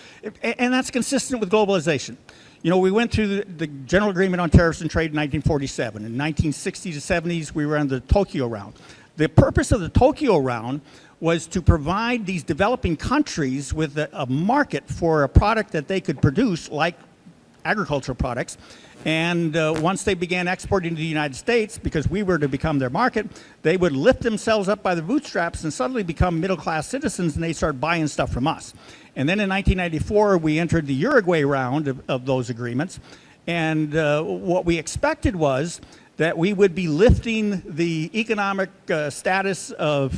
and that's consistent with globalization. We went through the General Agreement on Tariffs and Trade in 1947. In 1960s to 70s, we were on the Tokyo Round. The purpose of the Tokyo Round was to provide these developing countries with a market for a product that they could produce, like agricultural products. And once they began exporting to the United States, because we were to become their market, they would lift themselves up by the bootstraps and suddenly become middle-class citizens, and they started buying stuff from us. And then in 1994, we entered the Uruguay round of those agreements. And what we expected was that we would be lifting the economic status of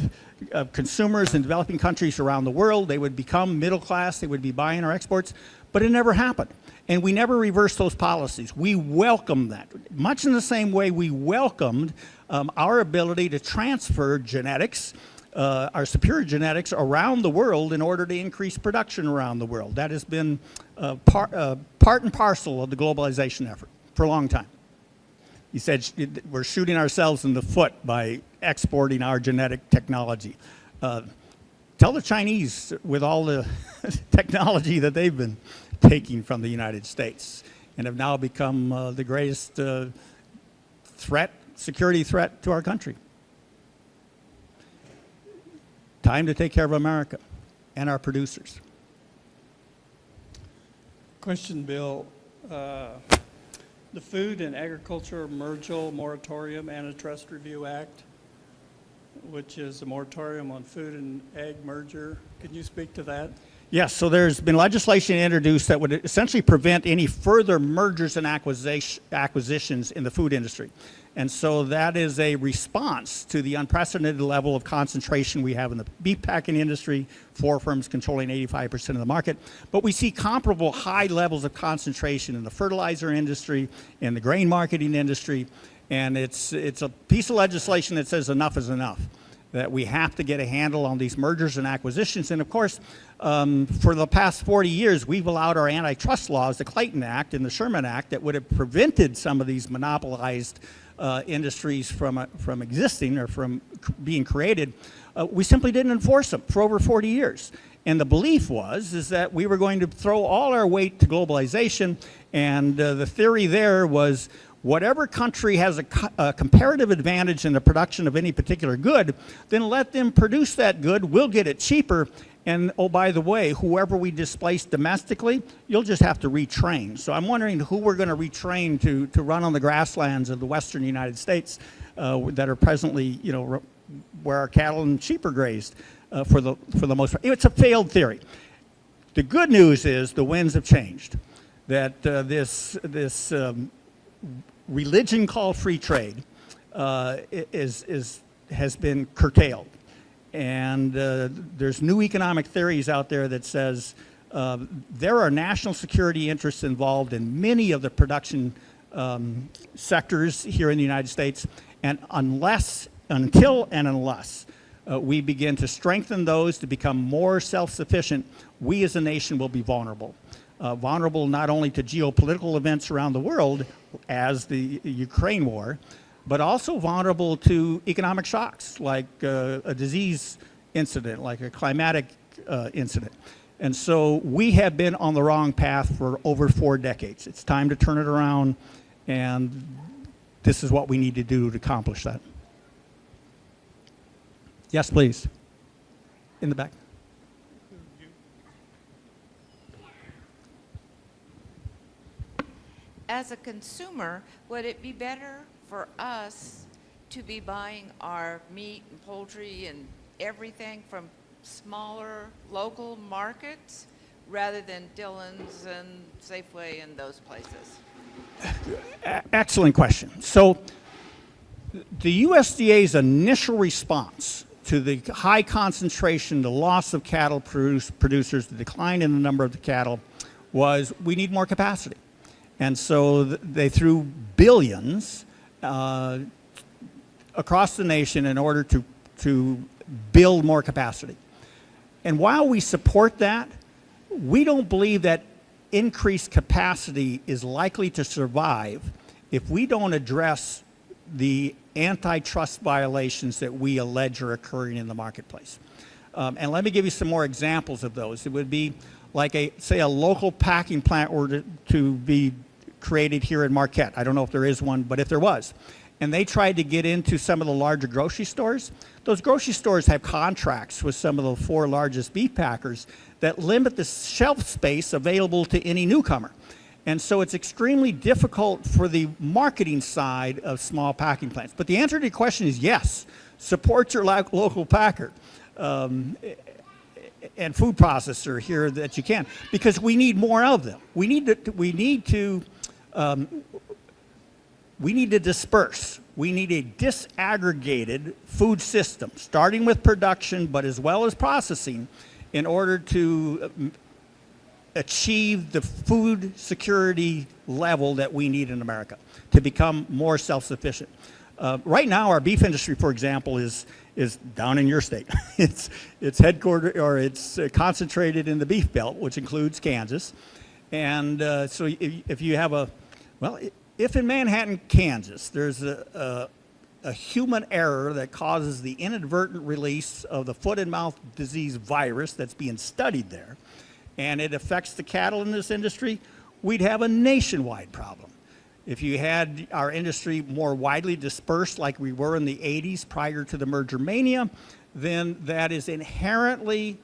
consumers in developing countries around the world. They would become middle class. They would be buying our exports. But it never happened. And we never reversed those policies. We welcomed that. Much in the same way we welcomed our ability to transfer genetics our superior genetics around the world in order to increase production around the world. That has been part and parcel of the globalization effort for a long time. He said we're shooting ourselves in the foot by exporting our genetic technology. Tell the Chinese with all the technology that they've been taking from the United States and have now become the greatest security threat to our country. Time to take care of America and our producers. Question, Bill. The Food and Agriculture Merger Moratorium Antitrust Review Act, which is a moratorium on food and ag merger. Can you speak to that? Yes, so there's been legislation introduced that would essentially prevent any further mergers and acquisitions in the food industry. And so that is a response to the unprecedented level of concentration we have in the beef packing industry, 4 firms controlling 85% of the market. But we see comparable high levels of concentration in the fertilizer industry, in the grain marketing industry, and it's a piece of legislation that says enough is enough, that we have to get a handle on these mergers and acquisitions. And of course, for the past 40 years, we've allowed our antitrust laws, the Clayton Act and the Sherman Act, that would have prevented some of these monopolized industries from existing or from being created. We simply didn't enforce them for over 40 years. And the belief is that we were going to throw all our weight to globalization, and the theory there was whatever country has a comparative advantage in the production of any particular good, then let them produce that good, we'll get it cheaper, and oh, by the way, whoever we displace domestically, you'll just have to retrain. So I'm wondering who we're going to retrain to run on the grasslands of the western United States that are presently, where our cattle and sheep are grazed for the most part. It's a failed theory. The good news is the winds have changed, that this religion called free trade has been curtailed. And there's new economic theories out there that says there are national security interests involved in many of the production sectors here in the United States. And unless we begin to strengthen those to become more self-sufficient, we as a nation will be vulnerable. Vulnerable not only to geopolitical events around the world, as the Ukraine war, but also vulnerable to economic shocks, like a disease incident, like a climatic incident. And so we have been on the wrong path for over 4 decades. It's time to turn it around, and this is what we need to do to accomplish that. Yes, please. In the back. As a consumer, would it be better for us to be buying our meat and poultry and everything from smaller local markets rather than Dillon's and Safeway and those places? Excellent question. So the USDA's initial response to the high concentration, the loss of cattle producers, the decline in the number of the cattle, was we need more capacity. And so they threw billions across the nation in order to build more capacity. And while we support that, we don't believe that increased capacity is likely to survive if we don't address the antitrust violations that we allege are occurring in the marketplace. And let me give you some more examples of those. It would be like say a local packing plant were to be created here in Marquette. I don't know if there is one, but if there was, and they tried to get into some of the larger grocery stores, those grocery stores have contracts with some of the 4 largest beef packers that limit the shelf space available to any newcomer. And so it's extremely difficult for the marketing side of small packing plants. But the answer to your question is yes, support your local packer and food processor here that you can, because we need more of them. We need to disperse. We need a disaggregated food system, starting with production, but as well as processing, in order to achieve the food security level that we need in America to become more self-sufficient. Right now, our beef industry, for example, is is down in your state. It's headquartered, or it's concentrated in the Beef Belt, which includes Kansas. And so if you have if in Manhattan, Kansas, there's a human error that causes the inadvertent release of the foot and mouth disease virus that's being studied there, and it affects the cattle in this industry, we'd have a nationwide problem. If you had our industry more widely dispersed like we were in the 80s prior to the merger mania, then that is inherently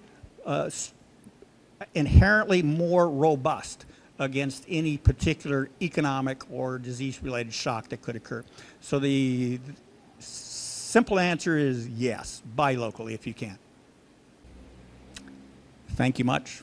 more robust against any particular economic or disease-related shock that could occur. So the simple answer is yes, buy locally if you can. Thank you much.